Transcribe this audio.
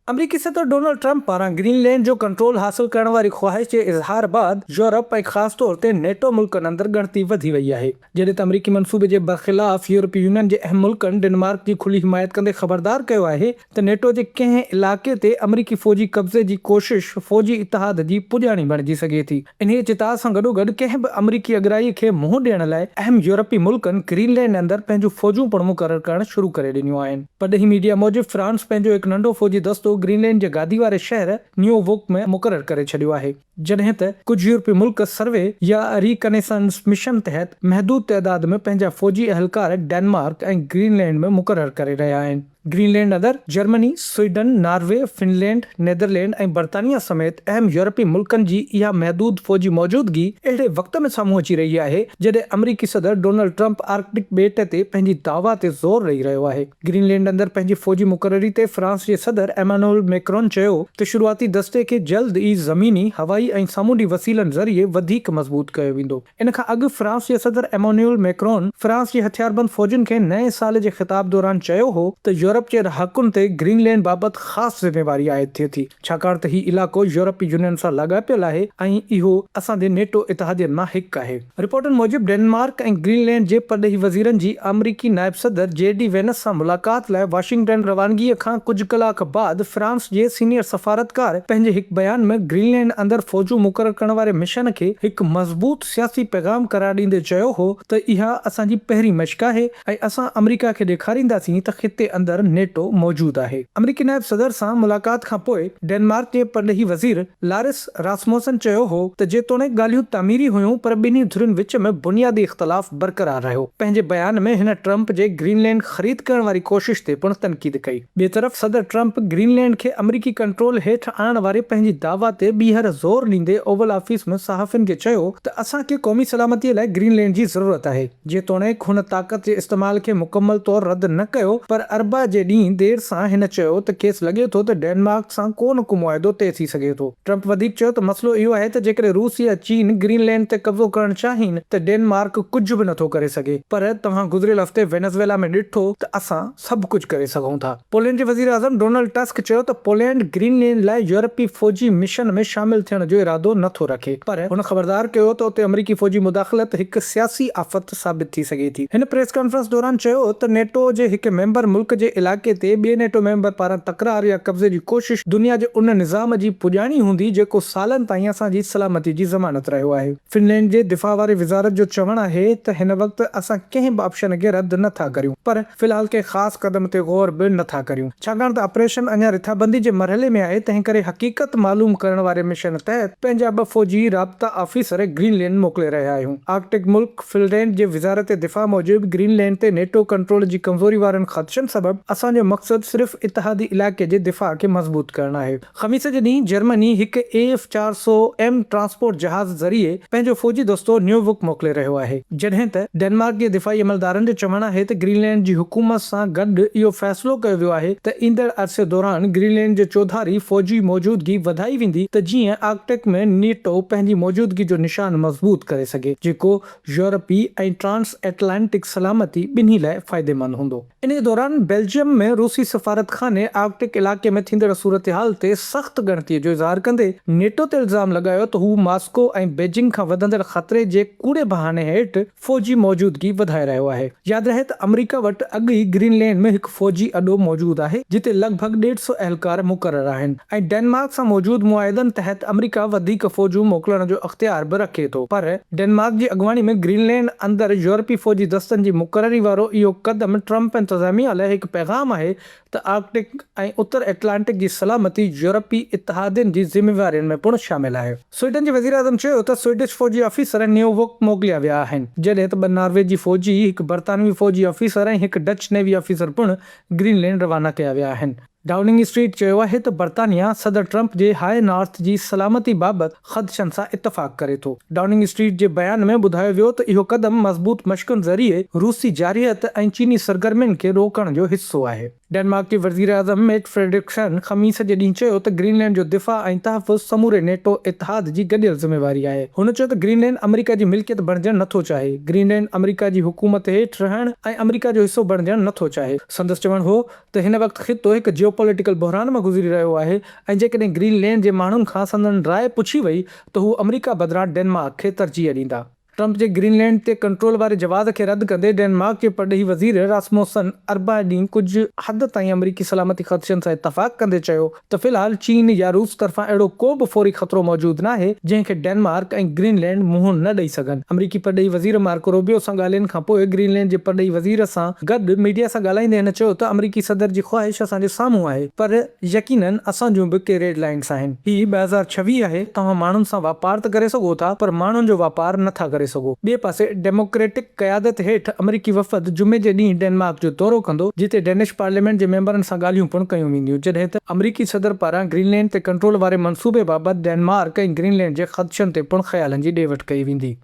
अमरीकी सदर Donald Trump पारां ग्रीनलैंड जो कंट्रोल हासिल करण वारी ख़्वाहिश जे इज़हार बाद यूरोप ऐं ख़ासि तौर ते नेटो मुल्कनि अंदरि ॻणती वधी वई आहे। जॾहिं त अमरीकी मनसूबे जे बरख़िलाफ़ यूरोपीय यूनियन जे अहम मुल्कनि डेनमार्क जी खुली हिमायत कंदे ख़बरदार कयो आहे त नेटो जे कंहिं इलाइक़े ते अमरीकी फ़ौजी कब्ज़े जी कोशिश फ़ौजी इतिहाद जी पुॼाणी बणिजी सघे थी। इन्हीअ चितार सां गॾोगॾु कंहिं बि अमरीकी अॻराईअ खे मुंहुं ॾियण लाइ अहम यूरोपी मुल्कनि ग्रीनलैंड अंदरि पंहिंजूं फ़ौजूं पिणु मुक़ररु करणु शुरू करे ॾिनियूं आहिनि। परॾेही मीडिया मूजिबि फ्रांस पंहिंजो हिकु नंढो फ़ौजी दस्तो ग्रीनलैंड जे गादी वारे शहर न्यूवोक में मुक़ररु करे छॾियो आहे, जॾहिं त कुझु यूरोपीय मुल्क सर्वे या रीकनेसेंस मिशन तहत महदूद तइदाद में पंहिंजा फ़ौजी अहलकार डेनमार्क ऐं ग्रीनलैंड में मुक़ररु करे रहिया आहिनि। ग्रीनलैंड अंदरि Germany, Sweden, Norway, Finland, Netherland ऐं बर्तानिया समेत अहम यूरोपीय मुल्कनि जी इहा महदूद फ़ौजी मौजूदगी अहिड़े वक़्त में साम्हूं अची रही आहे जॾहिं अमरीकी सदर डोनाल्ड ट्रंप आर्कटिक ॿेट ते पंहिंजी दावा ते ज़ोर ॾेई रहियो आहे। ग्रीनलैंड अंदरि पंहिंजी फ़ौजी मुक़ररी ते फ्रांस जे सदर एमानुएल मैक्रोन चयो त शुरूआती दस्ते खे जल्द ई ज़मीनी, हवाई ऐं सामूंडी वसीलनि ज़रिए वधीक मज़बूत कयो वेंदो। इन खां अॻु फ्रांस जे सदर एमानुएल मैक्रोन फ्रांस जी हथियारबंद फ़ौजुनि खे नए साल जे ख़िताब दौरान चयो हो त यूरोप जे रहाकुनि ते ग्रीनलैंड बाबति ख़ासि ज़िम्मेवारी आयद थिए थी, छाकाणि त हीउ इलाइक़ो यूरोपीय यूनियन सां लाॻापियल आहे ऐं इहो असांजे नेटो इतिहादियनि मां हिकु आहे। रिपोर्टनि मूजिबि डेनमार्क ऐं ग्रीनलैंड जे परॾेही वज़ीरनि जी अमरीकी नायब सदर JD वेनस सां मुलाक़ात लाइ वाशिंगटन रवानगीअ खां कुझु कलाक बाद फ्रांस जे सीनियर सफ़ारतकार पंहिंजे हिकु बयान में ग्रीनलैंड अंदरि फ़ौजूं मुक़ररु करण वारे मिशन खे हिकु मज़बूत सियासी पैगाम करार ॾींदे चयो हो त इहा असांजी पहिरीं मश्क आहे ऐं असां अमरीका खे ॾेखारींदासीं त ख़िते अंदरि नेटो मौजूदु आहे। अमरीकी नायब सदर सां मुलाक़ात खां पोइ डेनमार्क जे परॾेही वज़ीर लारिस रासमुसन चयो हो त जेतोणीकि ॻाल्हियूं तामीरी हुयूं पर ॿिन्ही धुरियुनि विच में बुनियादी इख़्तिलाफ़ बरक़रार रहियो। पंहिंजे बयान में हिन ट्रंप जे ग्रीनलैंड ख़रीद करण वारी कोशिश ते पिणु तनक़ीद कई। ॿिए तरफ़ सदर ट्रंप ग्रीनलैंड खे अमरीकी कंट्रोल हेठि आणण वारे पंहिंजी दावा ते ॿीहर ज़ोर ॾींदे ओवल ऑफिस में सहाफ़ियुनि खे चयो त असांखे क़ौमी सलामतीअ लाइ ग्रीनलैंड जी ज़रूरत आहे। जेतोणीकि हुन ताक़त जे इस्तेमाल खे मुकमल तौरु रद्द न कयो, पर अरबा जे ॾींहुं देर सां हिन चयो त खेसि लॻे थो त डेनमार्क सां को मुआइदो तइ थी सघे थो। ट्रंप वधीक चयो त मसइलो इहो आहे त जेकॾहिं रूस या चीन ग्रीनलैंड ते कब्ज़ो करणु चाहीनि त डेनमार्क कुझु बि नथो करे सघे, पर तव्हां गुज़िरियल हफ़्ते वेनेज़ुएला में ॾिठो त असां सभु कुझु करे सघूं था। पोलैंड जे वज़ीर आज़म डोनाल्ड टस्क चयो त पोलैंड ग्रीनलैंड लाइ यूरोपी फ़ौजी मिशन में शामिल थियण जो इरादो नथो रखे, पर हुन ख़बरदार कयो त उते अमरीकी फ़ौजी मुदाख़लत हिकु सियासी आफ़त साबित थी सघे थी। हिन प्रेस कॉन्फ्रेंस दौरान चयो त नेटो जे हिकु मेंबर मुल्क जे इलाइक़े ते ॿिए नेटो मेंबर पारां तकरार या कब्ज़े जी कोशिश दुनिया जे उन निज़ाम जी पुॼाणी हूंदी जेको सालनि ताईं असांजी सलामती जी ज़मानत रहियो आहे। फिनलैंड जे दिफ़ा वारे वज़ारत जो चवणु आहे त हिन वक़्तु असां कंहिं बि ऑप्शन खे रद्द नथा करियूं, पर फ़िलहाल कंहिं ख़ासि क़दम ते गौर बि नथा करियूं, छाकाणि त ऑपरेशन अञा रिथाबंदी जे मरहले में आहे। तंहिं करे हक़ीक़त मालूम करण वारे मिशन तहत पंहिंजा ॿ फ़ौजी राब्ता ऑफिसर ग्रीनलैंड मोकिले रहिया आहियूं। आर्कटिक मुल्क फिनलैंड जे वज़ारत दिफ़ा मूजिबि ग्रीनलैंड ते नेटो कंट्रोल जी कमज़ोरी वारनि ख़दशनि सबबि असांजो मक़सदु सिर्फ़ु इतिहादी इलाइक़े जे दिफ़ा खे मज़बूत करणु आहे। ख़मीस जे ॾींहुं जर्मनी हिकु AF400M ट्रांसपोर्ट जहाज़ ज़रिए पंहिंजो फ़ौजी दस्तो न्यूवुक मोकिले रहियो आहे, जॾहिं त डेनमार्क जे दिफ़ाई अमलदारनि जो चवणु आहे त ग्रीनलैंड जी हुकूमत सां गॾु इहो फ़ैसिलो कयो वियो आहे त ईंदड़ अरसे दौरान ग्रीनलैंड जे चौधारी फ़ौजी मौजूदगी वधाई वेंदी त जीअं आर्कटिक में नेटो पंहिंजी मौजूदगी जो निशान मज़बूत करे सघे, जेको यूरोपी ऐं ट्रांस एटलांटिक सलामती ॿिन्ही लाइ फ़ाइदेमंद हूंदो। इन दौरान बेल्जियम में रूसी सफ़ारतखाने आर्कटिक इलाइक़े में थींदड़ सूरत हाल ते सख़्त ॻणतीअ जो इज़हार कंदे नेटो ते इल्ज़ाम लॻायो त हू मॉस्को ऐं बीजिंग खां वधंदड़ ख़तरे जे कूड़े बहाने हेठि फ़ौजी मौजूदगी वधाए रहियो आहे। यादि रहे त अमरीका वटि अॻु ई ग्रीनलैंड में हिकु फ़ौजी अॾो मौजूदु आहे जिते लॻभॻि 150 अहलकार मुक़ररु आहिनि ऐं डेनमार्क सां मौजूदु मुआइदनि तहत अमरीका वधीक फ़ौजूं मोकिलण जो इख़्तियार बि रखे थो, पर डेनमार्क जी अॻुवाणी में ग्रीनलैंड अंदरि यूरोपी फ़ौजी दस्तनि जी मुक़ररी वारो इहो क़दम ट्रंप इंतज़ामिया लाइ हिकु पैगाम आहे त आर्कटिक ऐं उत्तर एटलांटिक जी सलामती यूरोपी इतिहादियुनि जी ज़िम्मेवारियुनि में पिणु शामिल आहे। स्वीडन जे वज़ीर आज़म चयो त स्वीडिश फ़ौजी ऑफिसर न्यूवोक मोकिलिया विया आहिनि, जॾहिं त 2 नॉर्वेजी फ़ौजी, हिकु बर्तानवी फ़ौजी ऑफिसर ऐं हिकु डच नेवी ऑफिसर पिणु ग्रीनलैंड रवाना कया विया आहिनि। डाउनिंग स्ट्रीट चयो आहे त बर्तानिया सदर ट्रंप जे हाई नॉर्थ जी सलामती बाबति ख़दशनि सां इतफ़ाक़ करे थो। डाउनिंग स्ट्रीट जे बयान में ॿुधायो वियो त इहो क़दम मज़बूत मश्कुनि ज़रिए रूसी जारियत ऐं चीनी सरगर्मियुनि खे रोकण जो हिसो आहे। डेनमार्क जे वज़ीर आज़म मेट फ्रेडरिक्सन ख़मीस जे ॾींहुं चयो त ग्रीनलैंड जो दिफ़ा ऐं तहफ़ुज़ समूरे नेटो इतिहाद जी गॾियल ज़िम्मेवारी आहे। हुन चयो त ग्रीनलैंड अमेरिका जी मिल्कियत बणजणु नथो चाहे। ग्रीनलैंड अमेरिका जी हुकूमत हेठि रहणु ऐं अमेरिका जो हिसो बणजणु नथो चाहे। संदसि चवणु हो त हिन वक़्तु ख़ितो हिकु जियोपॉलिटिकल बहिरान मां गुज़री रहियो आहे ऐं जेकॾहिं ग्रीनलैंड जे माण्हुनि खां संदनि राय पुछी वई त हू अमेरिका बदिरां डेनमार्क खे तरजीह ॾींदा। ट्रंप जे ग्रीनलैंड ते कंट्रोल वारे जवाब खे रद्द कंदे डेनमार्क जे परॾेही वज़ीर रास्मुसन अरबा ॾींहुं कुझु हद ताईं अमेरिकी सलामती ख़दशनि सां इतफ़ाक़ कंदे चयो त फ़िलहाल चीन या रूस तरफ़ां अहिड़ो को बि फ़ौरी ख़तरो मौजूदु नाहे जंहिंखे डेनमार्क ऐं ग्रीनलैंड मुंहुं न ॾेई सघनि। अमेरिकी परॾेही वज़ीर मार्को रूबियो सां ॻाल्हियुनि खां पोइ ग्रीनलैंड जे परॾेही वज़ीर सां गॾु मीडिया सां ॻाल्हाईंदे हिन चयो त अमेरिकी सदर जी ख़्वाहिश असांजे साम्हूं आहे, पर यकीनन असां जूं बि के रेड लाइन्स आहिनि। हीउ 2026 आहे। तव्हां माण्हुनि सां वापार त करे सघो था, पर माण्हुनि जो वापार नथा करे सघो। ॿिए पासे डेमोक्रेटिक क़यादत हेठि अमेरिकी वफ़द जुमे जे ॾींहुं डेनमार्क जो दौरो कंदो, जिते डेनिश पार्लियामेंट जे मेंबरनि सां ॻाल्हियूं पिणु कयूं वेंदियूं, जॾहिं त अमेरिकी सदर पारां ग्रीनलैंड ते कंट्रोल वारे मंसूबे बाबति डेनमार्क ऐं ग्रीनलैंड जे ख़दशनि ते पिणु ख़्यालनि जी ॾे वठि कई वेंदी।